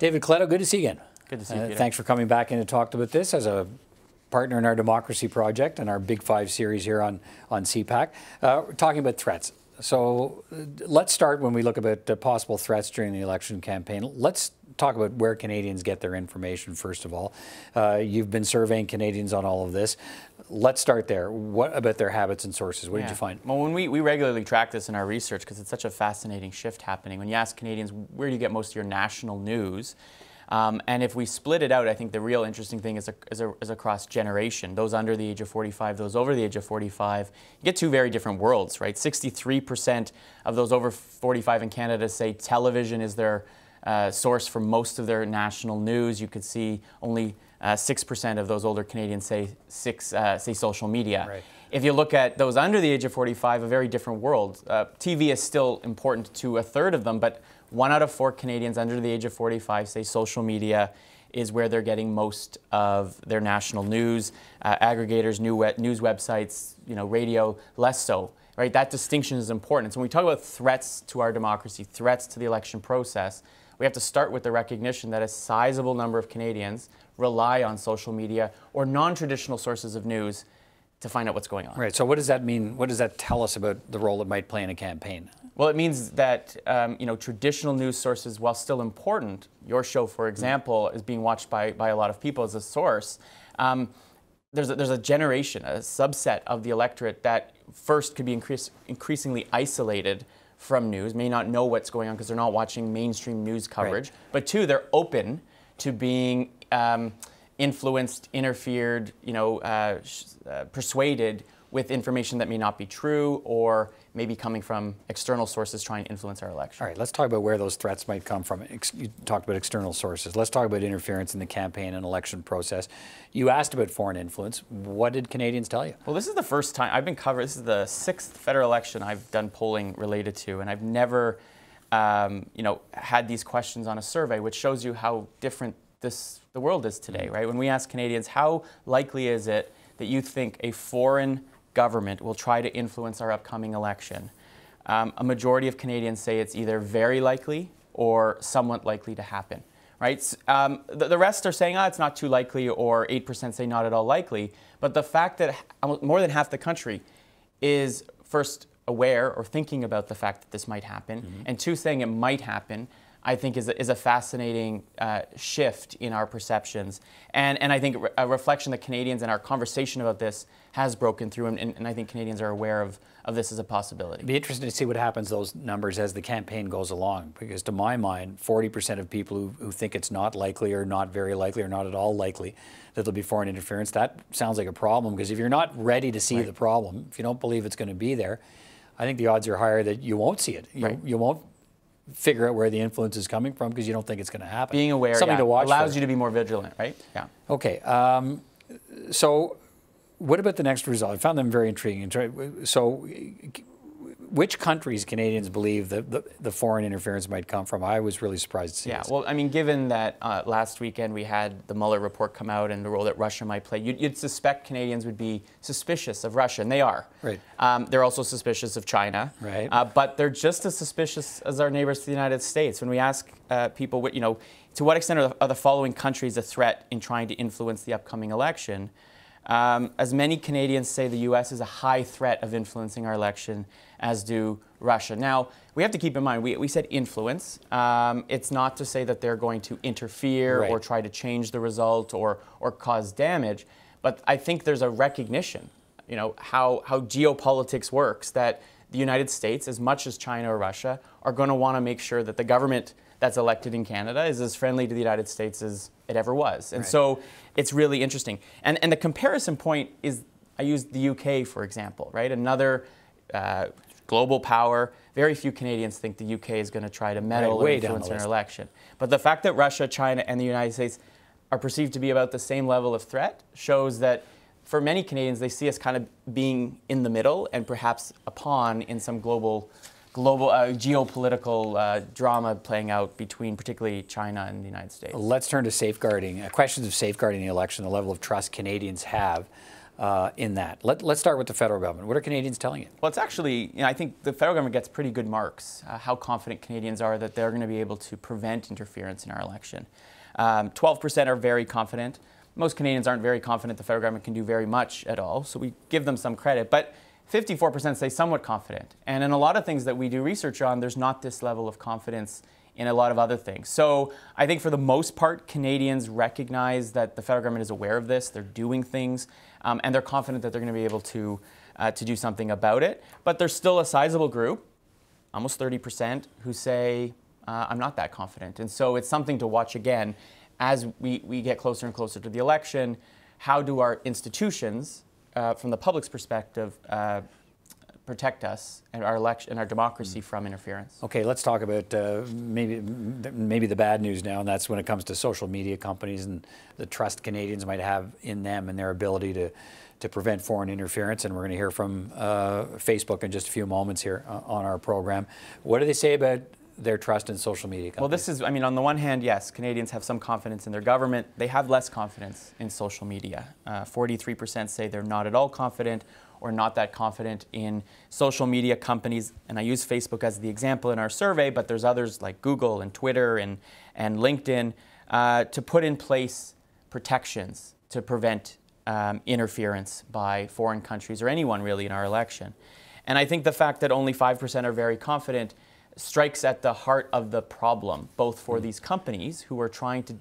David Coletto, good to see you again. Good to see you, Peter. Thanks for coming back in to talk about this as a partner in our democracy project and our Big Five series here on CPAC. We're talking about threats. So let's start when we look about possible threats during the election campaign. Let's talk about where Canadians get their information, first of all. You've been surveying Canadians on all of this. Let's start there. What about their habits and sources? What did you find? Well, when we regularly track this in our research, because it's such a fascinating shift happening, when you ask Canadians, where do you get most of your national news? And if we split it out, I think the real interesting thing is across generation. Those under the age of 45, those over the age of 45, you get two very different worlds, right? 63% of those over 45 in Canada say television is their source for most of their national news. You could see only 6% of those older Canadians say social media. Right. If you look at those under the age of 45, a very different world. TV is still important to a third of them, but 1 out of 4 Canadians under the age of 45 say social media is where they're getting most of their national news. Aggregators, news websites, radio, less so. Right? That distinction is important. So when we talk about threats to our democracy, threats to the election process, we have to start with the recognition that a sizable number of Canadians rely on social media or non-traditional sources of news to find out what's going on. Right. So what does that mean? What does that tell us about the role it might play in a campaign? Well, it means that traditional news sources, while still important, your show, for example, is being watched by a lot of people as a source. There's a generation, a subset of the electorate that first could be increasingly isolated from news, may not know what's going on because they're not watching mainstream news coverage. Right. But two, they're open to being influenced, interfered, persuaded with information that may not be true or maybe coming from external sources trying to influence our election. All right, let's talk about where those threats might come from. You talked about external sources. Let's talk about interference in the campaign and election process. You asked about foreign influence. What did Canadians tell you? Well, this is the first time I've been covering. This is the 6th federal election I've done polling related to, and I've never, had these questions on a survey, which shows you how different the world is today, right? When we ask Canadians, how likely is it that you think a foreign government will try to influence our upcoming election? A majority of Canadians say it's either very likely or somewhat likely to happen, right? The rest are saying, it's not too likely, or 8% say not at all likely. But the fact that more than half the country is first aware or thinking about the fact that this might happen, and two, saying it might happen, I think is a fascinating shift in our perceptions. And I think a reflection that Canadians and our conversation about this has broken through, and I think Canadians are aware of this as a possibility. It'd be interesting to see what happens to those numbers as the campaign goes along, because to my mind, 40% of people who think it's not likely or not very likely or not at all likely that there'll be foreign interference, that sounds like a problem, because if you're not ready to see the problem, if you don't believe it's going to be there, I think the odds are higher that you won't see it. You won't figure out where the influence is coming from because you don't think it's going to happen. Being aware, something to watch allows for. you to be more vigilant, right? Yeah. Okay. So what about the next result? I found them very intriguing. So which countries Canadians believe that the foreign interference might come from? I was really surprised to see this. Well, I mean, given that last weekend we had the Mueller report come out and the role that Russia might play, you'd suspect Canadians would be suspicious of Russia, and they are. Right. They're also suspicious of China. Right. But they're just as suspicious as our neighbors to the United States. When we ask people, to what extent are the following countries a threat in trying to influence the upcoming election? As many Canadians say the U.S. is a high threat of influencing our election, as do Russia. Now, we have to keep in mind, we said influence. It's not to say that they're going to interfere or try to change the result or cause damage, but I think there's a recognition, how geopolitics works, that the United States, as much as China or Russia, are going to want to make sure that the government that's elected in Canada is as friendly to the United States as it ever was. And so it's really interesting. And the comparison point is, I used the UK, for example, right? Another global power. Very few Canadians think the UK is going to try to meddle or influence an election. But the fact that Russia, China, and the United States are perceived to be about the same level of threat shows that for many Canadians, they see us kind of being in the middle and perhaps a pawn in some global geopolitical drama playing out between particularly China and the United States. Let's turn to safeguarding, questions of safeguarding the election, the level of trust Canadians have. in that. Let's start with the federal government. What are Canadians telling you? Well, it's actually, I think the federal government gets pretty good marks, how confident Canadians are that they're going to be able to prevent interference in our election. 12% are very confident. Most Canadians aren't very confident the federal government can do very much at all, so we give them some credit. But 54% say somewhat confident. And in a lot of things that we do research on, there's not this level of confidence in a lot of other things. So I think for the most part, Canadians recognize that the federal government is aware of this, they're doing things, and they're confident that they're going to be able to do something about it. But there's still a sizable group, almost 30%, who say, I'm not that confident. And so it's something to watch again as we get closer and closer to the election. How do our institutions, from the public's perspective, protect us and our election and our democracy from interference? Okay, let's talk about maybe the bad news now, and that's when it comes to social media companies and the trust Canadians might have in them and their ability to prevent foreign interference. And we're going to hear from Facebook in just a few moments here on our program. What do they say about their trust in social media companies? Well, this is, on the one hand, yes, Canadians have some confidence in their government. They have less confidence in social media. 43% say they're not at all confident or not that confident in social media companies. And I use Facebook as the example in our survey, but there's others like Google and Twitter and LinkedIn to put in place protections to prevent interference by foreign countries or anyone really in our election. And I think the fact that only 5% are very confident strikes at the heart of the problem, both for these companies who are trying to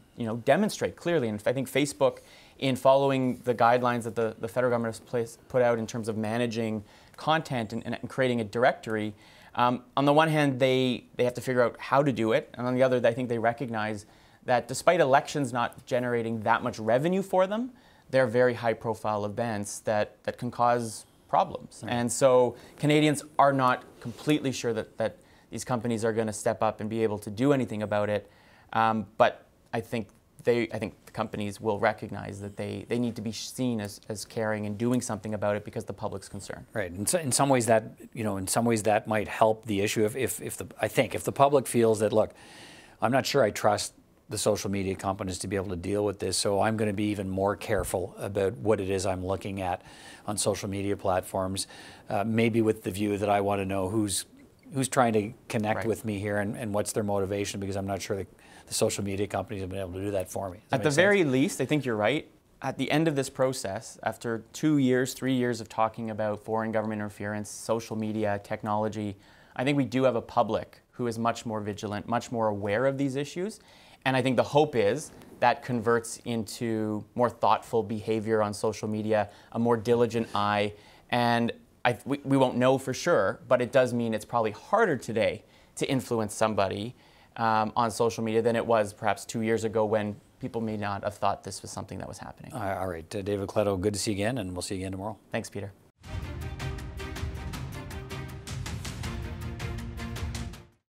demonstrate clearly. And I think Facebook, in following the guidelines that the federal government has put out in terms of managing content and creating a directory, on the one hand, they have to figure out how to do it. And on the other, I think they recognize that despite elections not generating that much revenue for them, they're very high-profile events that can cause problems. And so Canadians are not completely sure that these companies are going to step up and be able to do anything about it. But I think the companies will recognize that they need to be seen as caring and doing something about it because the public's concerned. Right. And so in some ways that might help the issue if the public feels that, look, I'm not sure I trust the social media companies to be able to deal with this, so I'm going to be even more careful about what it is I'm looking at on social media platforms, maybe with the view that I want to know who's trying to connect with me here and what's their motivation, because I'm not sure that the social media companies have been able to do that for me. At the very least, I think you're right. At the end of this process, after 2 years, 3 years of talking about foreign government interference, social media, technology, I think we do have a public who is much more vigilant, much more aware of these issues. And I think the hope is that converts into more thoughtful behavior on social media, a more diligent eye, and we won't know for sure, but it does mean it's probably harder today to influence somebody on social media than it was perhaps 2 years ago when people may not have thought this was something that was happening. All right, David Coletto, good to see you again, and we'll see you again tomorrow. Thanks, Peter.